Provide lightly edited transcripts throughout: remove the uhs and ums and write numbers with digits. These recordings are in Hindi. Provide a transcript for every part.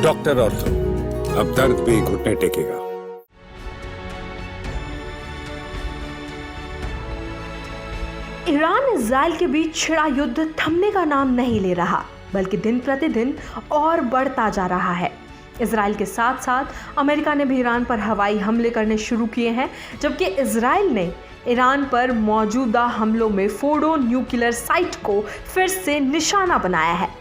डॉक्टर ऑर्थो, अब दर्द भी घुटने टेकेगा। ईरान इजराइल के बीच छिड़ा युद्ध थमने का नाम नहीं ले रहा, बल्कि दिन प्रतिदिन और बढ़ता जा रहा है। इजराइल के साथ साथ अमेरिका ने भी ईरान पर हवाई हमले करने शुरू किए हैं, जबकि इजराइल ने ईरान पर मौजूदा हमलों में फोर्डो न्यूक्लियर साइट को फिर से निशाना बनाया है।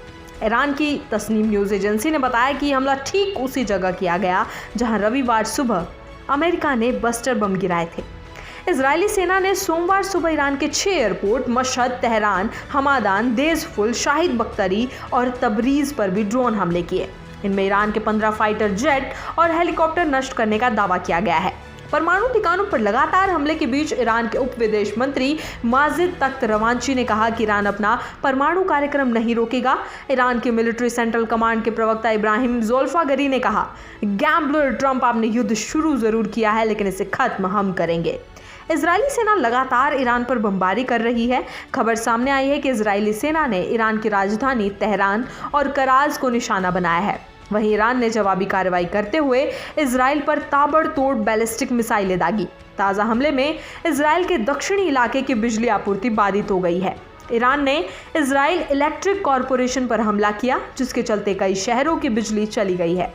ईरान की तस्नीम न्यूज़ एजेंसी ने बताया कि हमला ठीक उसी जगह किया गया जहां रविवार सुबह अमेरिका ने बस्टर बम गिराए थे। इजरायली सेना ने सोमवार सुबह ईरान के 6 airport Mashhad, Tehran, Hamdan, देज़फुल, Shahid बख्तरी और तबरीज पर भी ड्रोन हमले किए। इनमें ईरान के 15 फाइटर जेट और हेलीकॉप्टर नष्ट करने का दावा किया गया है। परमाणु ठिकानों पर लगातार हमले के बीच ईरान के उप विदेश मंत्री माजिद तख्त रवांची ने कहा कि ईरान अपना परमाणु कार्यक्रम नहीं रोकेगा। ईरान के मिलिट्री सेंट्रल कमांड के प्रवक्ता इब्राहिम ज़ोल्फागरी ने कहा, गैम्बलर ट्रंप, आपने युद्ध शुरू जरूर किया है, लेकिन इसे खत्म हम करेंगे। इजरायली सेना लगातार ईरान पर बमबारी कर रही है। खबर सामने आई है कि इजरायली सेना ने ईरान की राजधानी तेहरान और कराज को निशाना बनाया है। वहीं ईरान ने जवाबी कार्रवाई करते हुए इजराइल पर ताबड़तोड़ बैलिस्टिक मिसाइलें दागी। ताज़ा हमले में इजराइल के दक्षिणी इलाके की बिजली आपूर्ति बाधित हो गई है। ईरान ने इजराइल इलेक्ट्रिक कॉरपोरेशन पर हमला किया, जिसके चलते कई शहरों की बिजली चली गई है।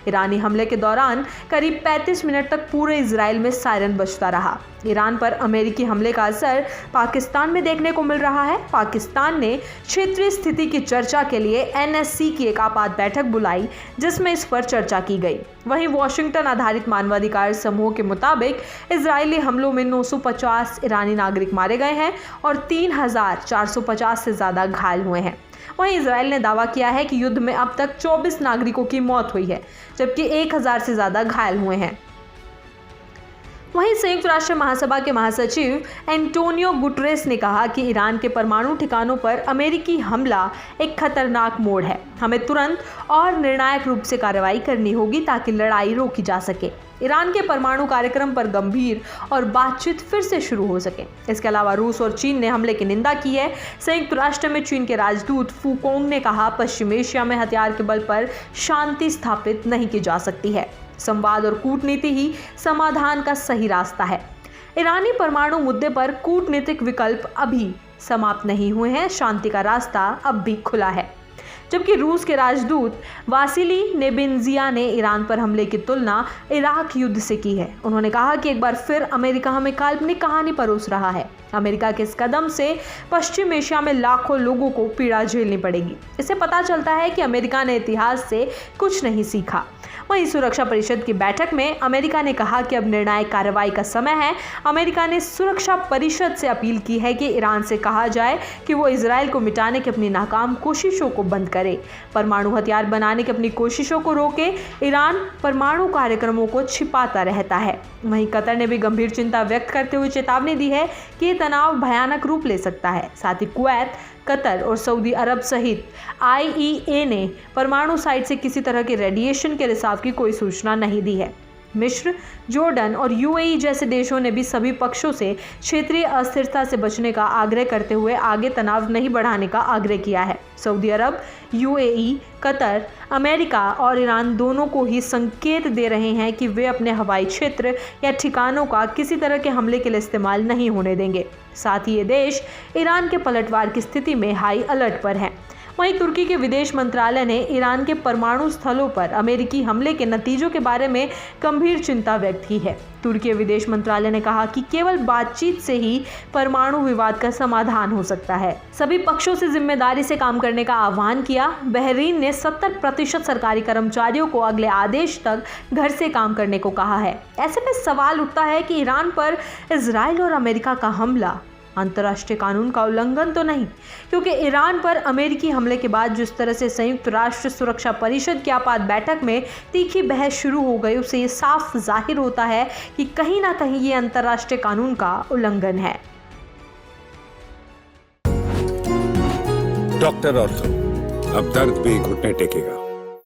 ईरानी हमले के दौरान करीब 35 मिनट तक पूरे इजराइल में सायरन बजता रहा। ईरान पर अमेरिकी हमले का असर पाकिस्तान में देखने को मिल रहा है। पाकिस्तान ने क्षेत्रीय स्थिति की चर्चा के लिए NSC की एक आपात बैठक बुलाई, जिसमें इस पर चर्चा की गई। वहीं वॉशिंगटन आधारित मानवाधिकार समूह के मुताबिक इजरायली हमलों में 950 ईरानी नागरिक मारे गए हैं और 3450 से ज़्यादा घायल हुए हैं। वहीं इजराइल ने दावा किया है कि युद्ध में अब तक 24 नागरिकों की मौत हुई है, जबकि 1000 से ज़्यादा घायल हुए हैं। वहीं संयुक्त राष्ट्र महासभा के महासचिव एंटोनियो गुटरेस ने कहा कि ईरान के परमाणु ठिकानों पर अमेरिकी हमला एक खतरनाक मोड़ है। हमें तुरंत और निर्णायक रूप से कार्रवाई करनी होगी ताकि लड़ाई रोकी जा सके, ईरान के परमाणु कार्यक्रम पर गंभीर और बातचीत फिर से शुरू हो सके। इसके अलावा रूस और चीन ने हमले की निंदा की है। संयुक्त राष्ट्र में चीन के राजदूत फू कोंग ने कहा, पश्चिम एशिया में हथियार के बल पर शांति स्थापित नहीं की जा सकती है। संवाद और कूटनीति ही समाधान का सही रास्ता है। ईरानी परमाणु मुद्दे पर कूटनीतिक विकल्प अभी समाप्त नहीं हुए हैं, शांति का रास्ता अब भी खुला है। जबकि रूस के राजदूत वासिली नेबेंजिया ने ईरान पर हमले की तुलना इराक युद्ध से की है। उन्होंने कहा कि एक बार फिर अमेरिका हमें काल्पनिक कहानी परोस रहा है। अमेरिका के इस कदम से पश्चिम एशिया में लाखों लोगों को पीड़ा झेलनी पड़ेगी। इससे पता चलता है कि अमेरिका ने इतिहास से कुछ नहीं सीखा। वहीं सुरक्षा परिषद की बैठक में अमेरिका ने कहा कि अब निर्णायक कार्रवाई का समय है। अमेरिका ने सुरक्षा परिषद से अपील की है कि ईरान से कहा जाए कि वो इजराइल को मिटाने की अपनी नाकाम कोशिशों को बंद करे, परमाणु हथियार बनाने की अपनी कोशिशों को रोके। ईरान परमाणु कार्यक्रमों को छिपाता रहता है। वहीं कतर ने भी गंभीर चिंता व्यक्त करते हुए चेतावनी दी है कि ये तनाव भयानक रूप ले सकता है। साथ ही कुवैत, कतर और सऊदी अरब सहित IEA ने परमाणु साइट से किसी तरह के रेडिएशन के रिसाव की कोई सूचना नहीं दी है। मिस्र, जॉर्डन और UAE जैसे देशों ने भी सभी पक्षों से क्षेत्रीय अस्थिरता से बचने का आग्रह करते हुए आगे तनाव नहीं बढ़ाने का आग्रह किया है। सऊदी अरब, UAE, कतर, अमेरिका और ईरान दोनों को ही संकेत दे रहे हैं कि वे अपने हवाई क्षेत्र या ठिकानों का किसी तरह के हमले के लिए इस्तेमाल नहीं होने देंगे। साथ ही ये देश ईरान के पलटवार की स्थिति में हाई अलर्ट पर हैं। वहीं तुर्की के विदेश मंत्रालय ने ईरान के परमाणु स्थलों पर अमेरिकी हमले के नतीजों के बारे में गंभीर चिंता व्यक्त की है। तुर्की विदेश मंत्रालय ने कहा कि केवल बातचीत से ही परमाणु विवाद का समाधान हो सकता है। सभी पक्षों से जिम्मेदारी से काम करने का आह्वान किया। बहरीन ने 70% सरकारी कर्मचारियों को अगले आदेश तक घर से काम करने को कहा है। ऐसे में सवाल उठता है कि ईरान पर इजराइल और अमेरिका का हमला अंतर्राष्ट्रीय कानून का उल्लंघन तो नहीं, क्योंकि ईरान पर अमेरिकी हमले के बाद जिस तरह से संयुक्त राष्ट्र सुरक्षा परिषद की आपात बैठक में तीखी बहस शुरू हो गई, उससे ये साफ जाहिर होता है कि कहीं ना कहीं ये अंतर्राष्ट्रीय कानून का उल्लंघन है। डॉक्टर ऑर्थो, अब दर्द भी घुटने टेकेगा।